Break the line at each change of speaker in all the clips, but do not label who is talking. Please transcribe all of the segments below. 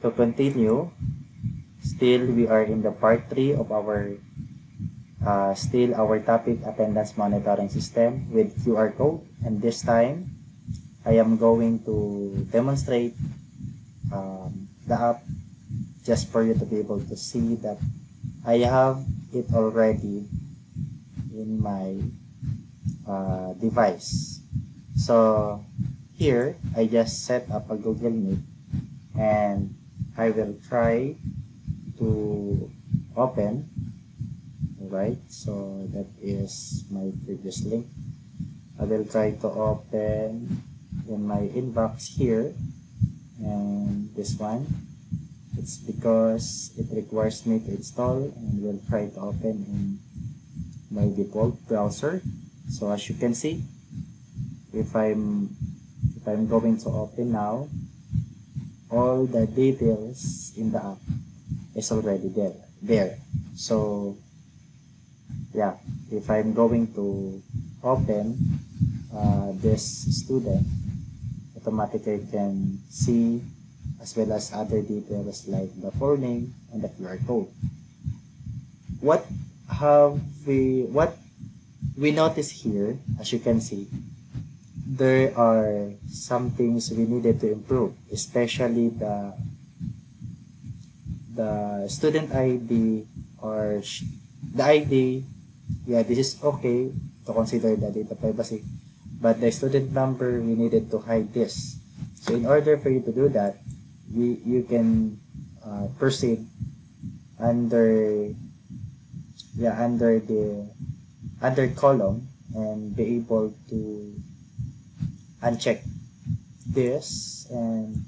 to continue, still we are in the part 3 of our still our topic, attendance monitoring system with QR code, and this time I am going to demonstrate the app just for you to be able to see that I have it already in my device. So here I just set up a Google Meet and I will try to open. Alright, so that is my previous link. I will try to open in my inbox here, and this one, it's because it requires me to install, and will try to open in my default browser. So as you can see, if I'm going to open now, all the details in the app is already there. So yeah, if I'm going to open this student, automatically can see as well as other details like the full name and the QR code. What we notice here, as you can see, there are some things we needed to improve, especially the student ID or the ID. Yeah, this is okay to consider the data privacy, but the student number, we needed to hide this. So in order for you to do that, you can proceed under the column and be able to uncheck this, and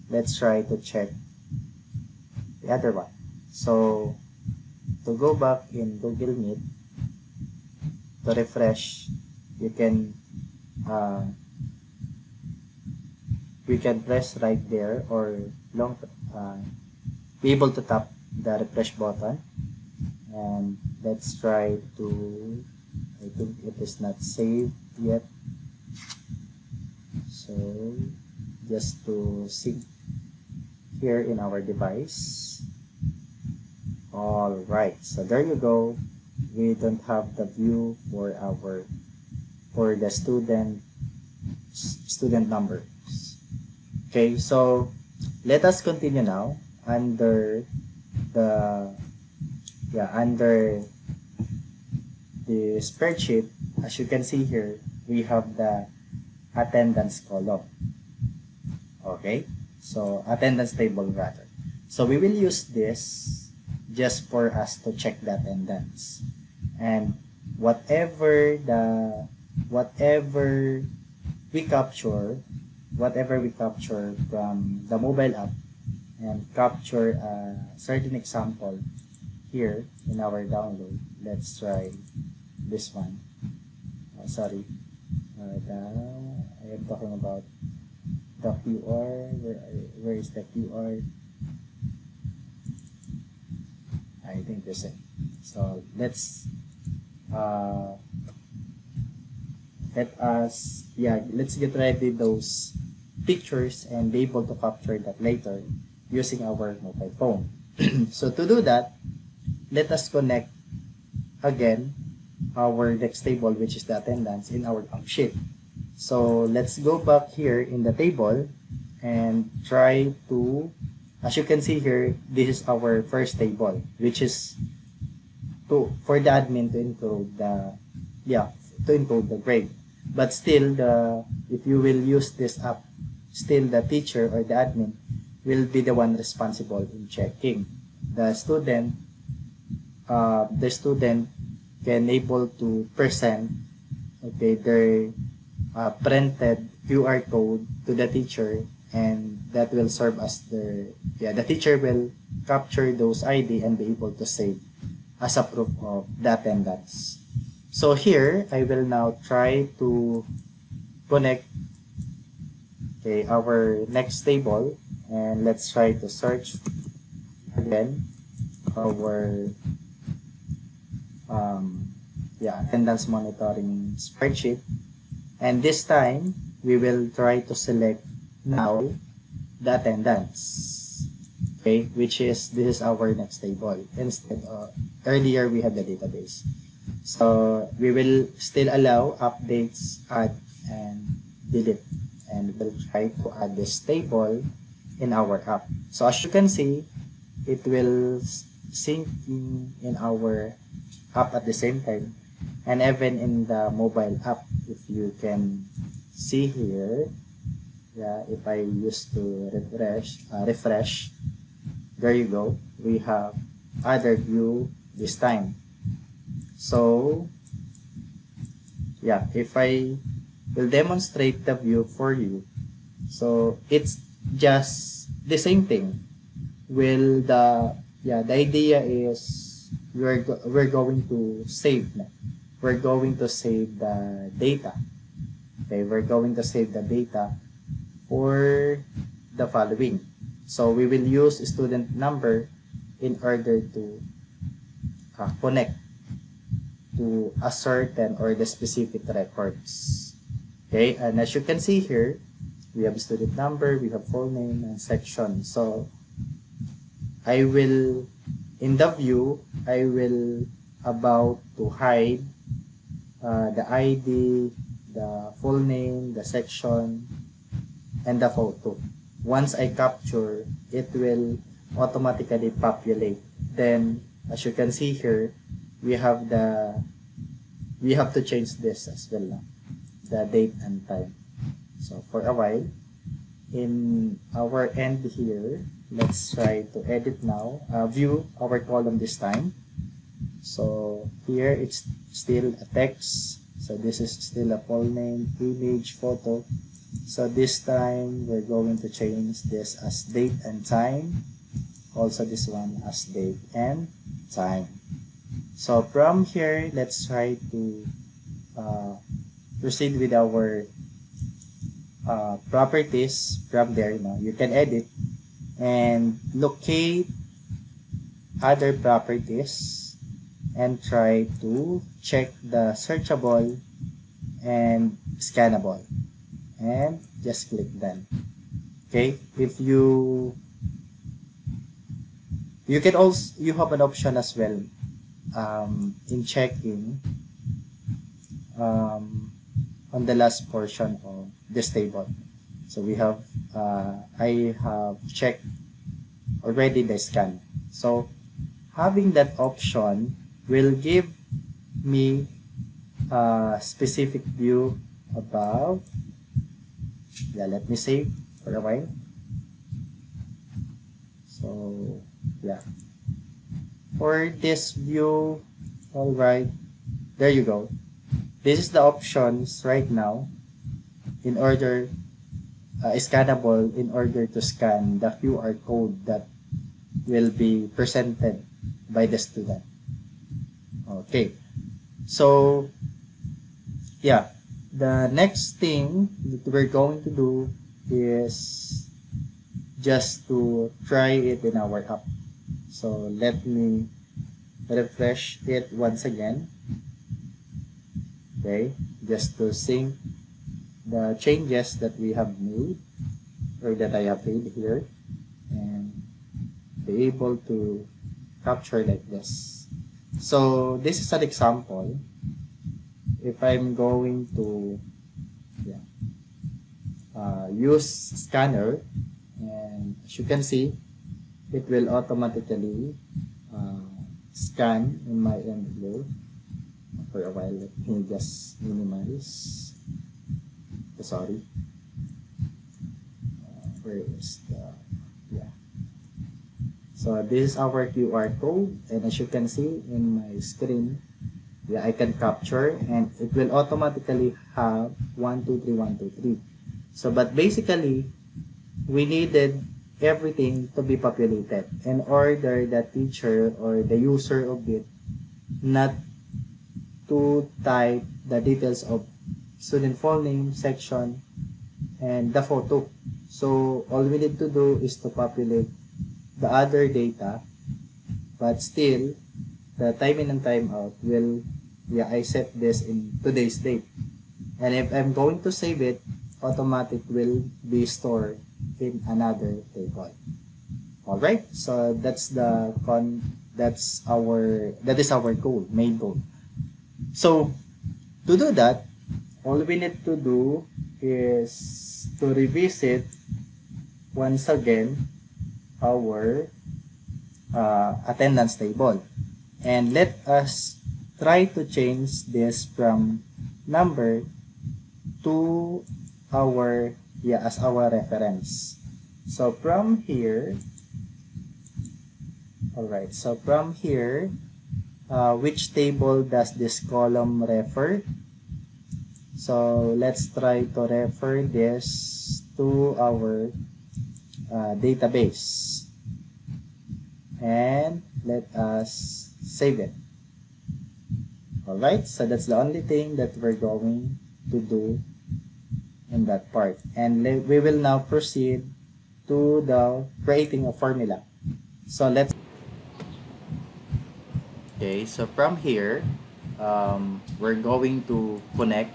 let's try to check the other one. So to go back in Google Meet, to refresh, you can press right there or be able to tap the refresh button, and let's try to, I think it is not saved yet, so just to sync here in our device. Alright, so there you go. We don't have the view for the student numbers. Okay, so let us continue now under the spreadsheet. As you can see here, we have the attendance column. Okay, so attendance table rather. So we will use this just for us to check the attendance, and whatever we capture from the mobile app and capture a certain example here in our download. Let's try this one. I am talking about the QR. Where is the QR? I think this is it. So let's get ready those pictures and be able to capture that later using our mobile phone. So to do that, let us connect again our next table, which is the attendance, in our app sheet. So let's go back here in the table and try to, as you can see here, this is our first table, which is for the admin to encode the grade. But still, if you will use this app, still the teacher or the admin will be the one responsible in checking. The student can able to present their printed QR code to the teacher, and that will serve as the teacher will capture those ID and be able to save as a proof of the attendance. So here I will now try to connect our next table, and let's try to search again our attendance monitoring spreadsheet, and this time we will try to select now the attendance. Okay, which is, this is our next table. Instead, earlier we had the database. So we will still allow updates, add, and delete. And we'll try to add this table in our app. So as you can see, it will sync in our app at the same time. And even in the mobile app, if you can see here, yeah, if I used to refresh, there you go. We have other view this time. So yeah, if I will demonstrate the view for you, so it's just the same thing. The idea is we're going to save. We're going to save the data. Okay, we're going to save the data for the following. So we will use student number in order to connect to a certain or the specific records. Okay, and as you can see here, we have student number, we have full name and section. So I will, in the view, I will about to hide the ID, the full name, the section, and the photo. Once I capture, it will automatically populate. Then, as you can see here, we have to change this as well, the date and time. So for a while, in our end here, let's try to edit now, view our column this time. So here it's still a text, so this is still a full name, image, photo. So this time we're going to change this as date and time, also this one as date and time. So from here, let's try to proceed with our properties. From there, you can edit and locate other properties and try to check the searchable and scannable, and just click done. Okay, if you can also, you have an option as well in checking on the last portion of this table. So we have I have checked already the scan. So having that option will give me a specific view about, let me save for a while. So for this view, all right, there you go. This is the options right now in order scannable, in order to scan the QR code that will be presented by the student. Okay, so the next thing that we're going to do is just to try it in our app. So let me refresh it once again. Okay, just to sync the changes that we have made, or that I have made here, and be able to capture like this. So this is an example. If I'm going to use scanner, and as you can see, it will automatically scan in my end here. For a while, let me just minimize. Sorry. Where is the So this is our QR code, and as you can see in my screen, I can capture, and it will automatically have 1 2 3 1 2 3. So but basically we needed everything to be populated in order the teacher or the user of it not to type the details of student full name, section, and the photo. So all we need to do is to populate the other data, but still the time in and time out will I set this in today's date, and if I'm going to save it, automatic will be stored in another table. All right, so that is our goal, main goal. So to do that, all we need to do is to revisit once again our attendance table, and let us try to change this from number to our as our reference. So from here, all right, so from here, which table does this column refer? So let's try to refer this to our database, and let us save it. Alright, so that's the only thing that we're going to do in that part, and we will now proceed to the creating a formula. So let's okay, so from here, we're going to connect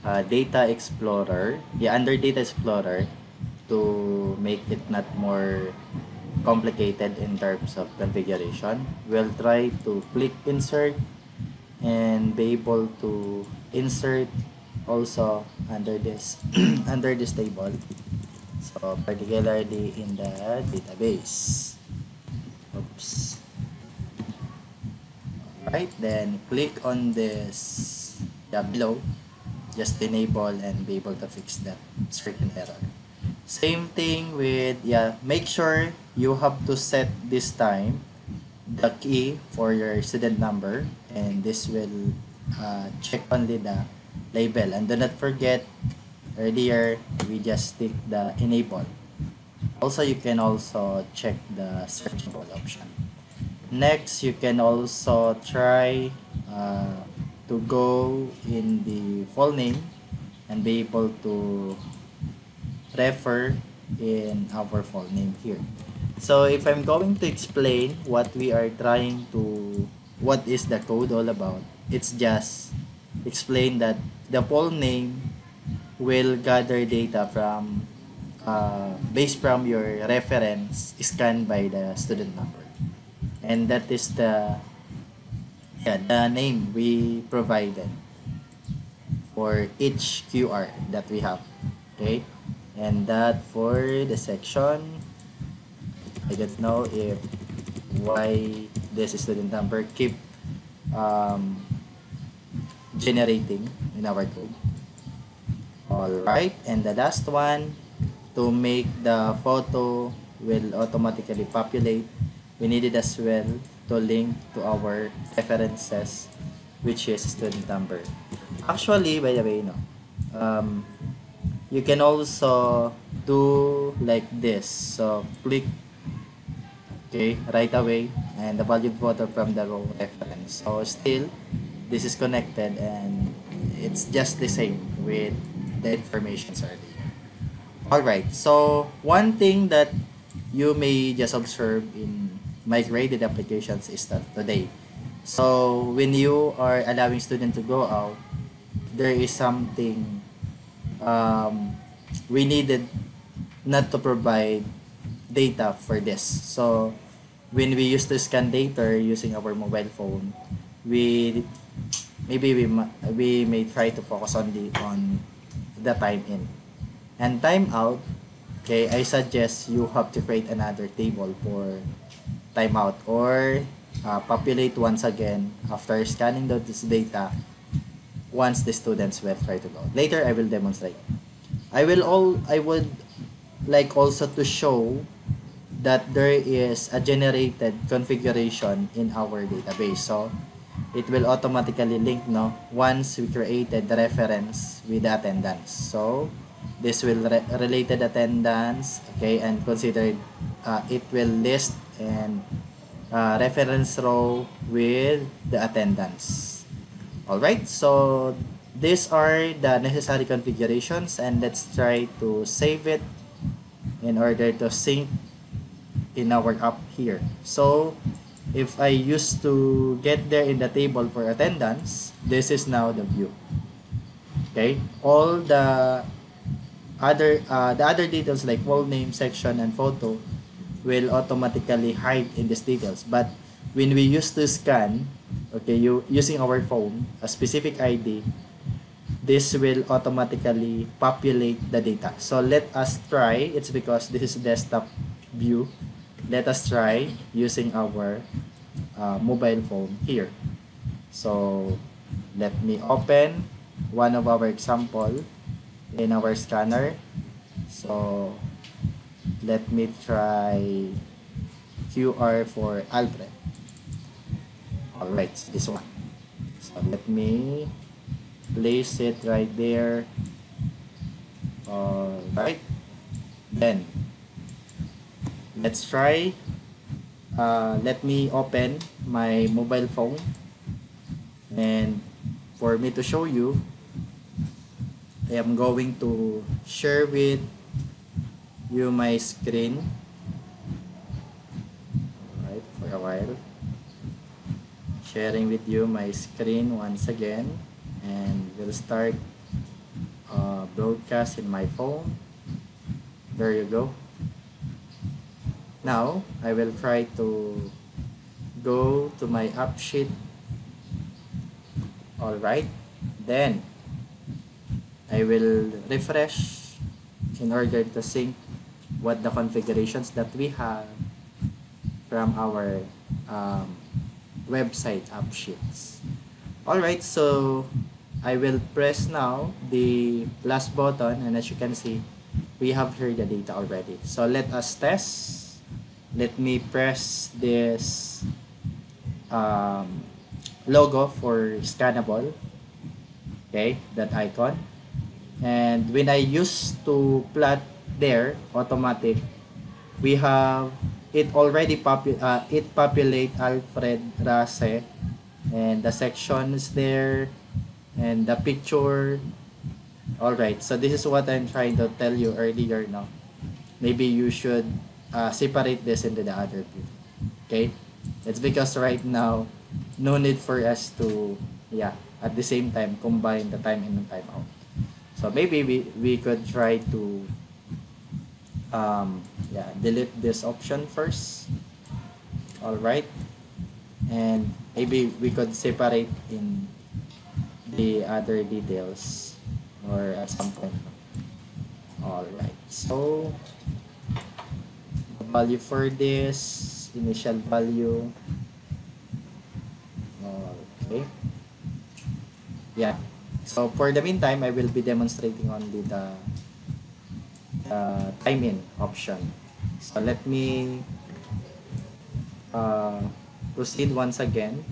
Data Explorer, under Data Explorer, to make it not more complicated in terms of configuration. We'll try to click insert and be able to insert also under this under this table, so particularly in the database. Oops. Right, then click on this below, just enable and be able to fix that certain error. Same thing with, make sure you have to set this time the key for your student number, and this will check only the label, and do not forget earlier we just tick the enable. Also, you can also check the searchable option. Next, you can also try to go in the full name and be able to refer in our full name here. So if I'm going to explain what we are trying to, what is the code all about, it's just explain that the full name will gather data from based from your reference scanned by the student number, and that is the name we provided for each QR that we have. Okay, and that for the section, I don't know if why this student number keep generating in our code. Alright, and the last one, to make the photo will automatically populate, we needed as well to link to our references, which is student number. Actually, by the way, you can also do like this. So click right away, and the valued photo from the row reference. So still this is connected, and it's just the same with the information earlier. Alright, so one thing that you may just observe in migrated applications is that today, so when you are allowing students to go out, there is something we needed not to provide data for this. So when we used to scan data using our mobile phone, we may try to focus only on the time in and time out. Okay, I suggest you have to create another table for timeout, or populate once again after scanning this data once the students will try to load. Later I will demonstrate. I would like also to show that there is a generated configuration in our database. So it will automatically link once we created the reference with the attendance. So this will related attendance, okay, and consider it will list and reference row with the attendance. Alright, so these are the necessary configurations, and let's try to save it in order to sync in our app here. So if I used to get there in the table for attendance, this is now the view. Okay, all the other details like full name, section, and photo will automatically hide in these details. But when we use to scan, okay, using our phone, a specific ID, this will automatically populate the data. So let us try. It's because this is desktop view. Let us try using our mobile phone here. So let me open one of our example in our scanner. So let me try QR for Alfred. Alright, this one. So let me place it right there. Alright, then let's try. Let me open my mobile phone, and for me to show you, I am going to share with you my screen. Alright, for a while, sharing with you my screen once again, and we'll start broadcast in my phone. There you go. Now I will try to go to my app sheet. Alright, then I will refresh in order to sync what the configurations that we have from our website app sheets. Alright, so I will press now the plus button, and as you can see, we have here the data already. So let us test. Let me press this logo for scannable, okay, that icon. And when I used to plot there automatic, we have it already populate Alfred Rase, and the sections there and the picture. Alright, so this is what I'm trying to tell you earlier now. Maybe you should separate this into the other two. Okay, it's because right now no need for us to at the same time combine the time in and time out. So maybe we could try to delete this option first. Alright, and maybe we could separate in the other details or at some point. Alright, so the value for this initial value, okay, so for the meantime I will be demonstrating only the time in option. So let me proceed once again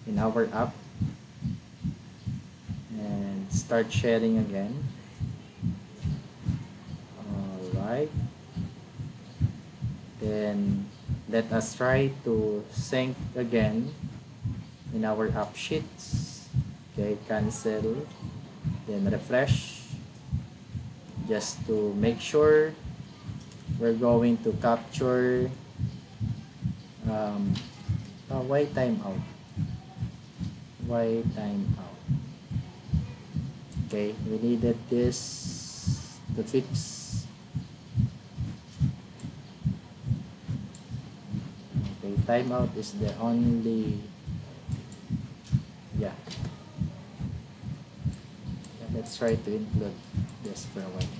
in our app and start sharing again. Alright, then let us try to sync again in our app sheets. Okay, cancel, then refresh, just to make sure we're going to capture why timeout, okay, we needed this to fix. Okay, timeout is the only let's try to include this for a while.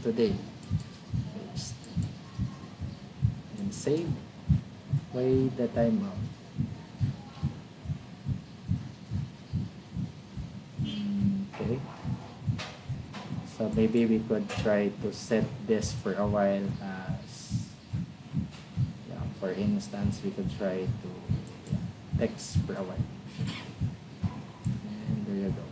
Today, paste and save. Why the timeout? Okay, so maybe we could try to set this for a while as for instance we could try to text for a while. And there you go.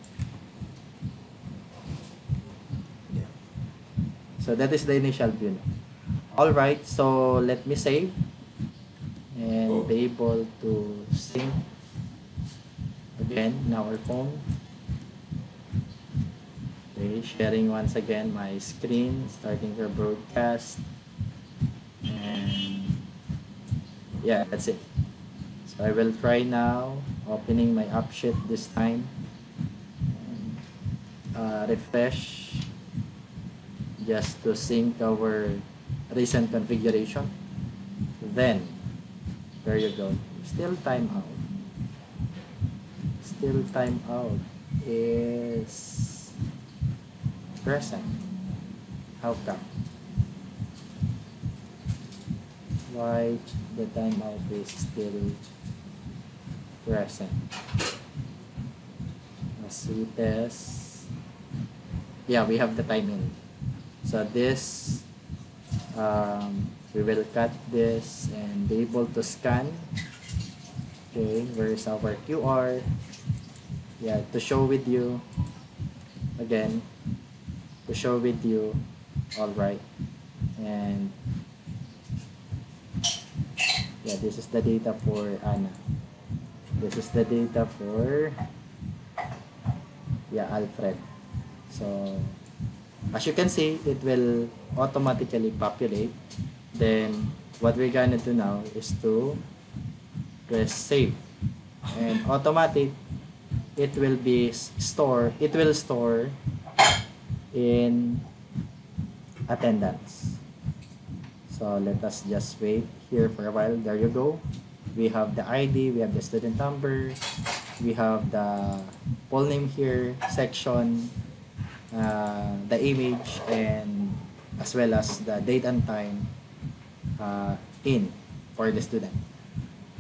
So that is the initial view. Alright, so let me save and be able to sync again in our phone. Okay, sharing once again my screen, starting the broadcast, and that's it. So I will try now opening my app sheet this time. Refresh just to sync our recent configuration. Then there you go. Still timeout. Still timeout is present. How come? Why the timeout is still present? As we test, yeah, we have the time in. So this, we will cut this and be able to scan. Okay, where is our QR? Yeah, to show with you again, to show with you. All right, and yeah, this is the data for Anna. This is the data for, yeah, Alfred. So as you can see, it will automatically populate. Then what we're gonna do now is to press save, and automatic it will be store. It will store in attendance. So let us just wait here for a while. There you go. We have the ID, we have the student number, we have the full name here, section, the image, and as well as the date and time in for the student.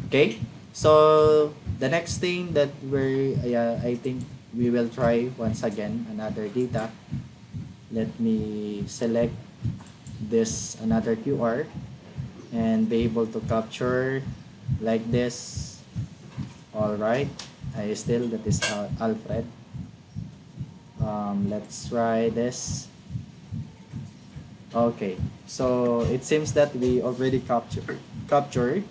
Okay, so the next thing that I think we will try once again another data. Let me select this another QR and be able to capture like this. All right, I still, that is Alfred. Let's try this. Okay, so it seems that we already captured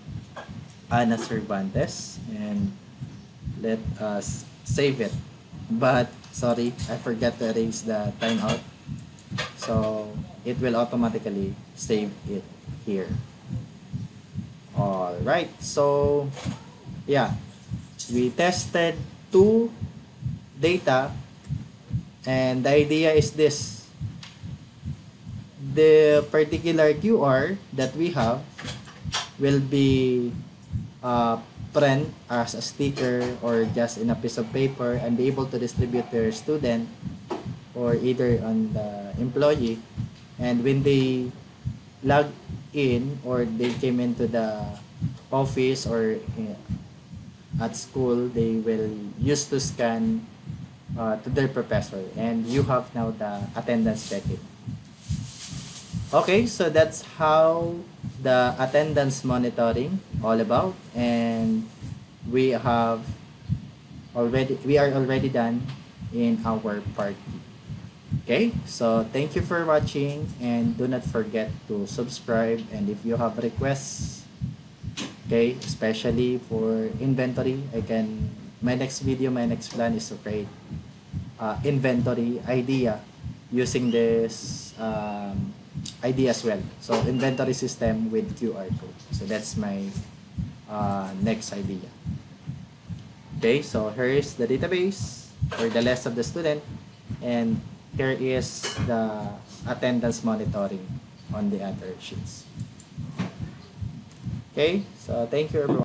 Ana Cervantes, and let us save it. But sorry, I forgot to erase the timeout, so it will automatically save it here. All right, so yeah, we tested two data, and the idea is this: the particular QR that we have will be print as a sticker or just in a piece of paper and be able to distribute to their student or either on the employee. And when they log in or they came into the office or at school, they will use to scan to their professor, and you have now the attendance check-in. Okay, so that's how the attendance monitoring all about, and we are already done in our part. Okay, so thank you for watching, and do not forget to subscribe. And if you have requests, okay, especially for inventory, my next plan is to create inventory idea using this idea as well. So inventory system with QR code. So that's my next idea. Okay, so here is the database for the list of the student, and here is the attendance monitoring on the other sheets. Okay, so thank you everyone.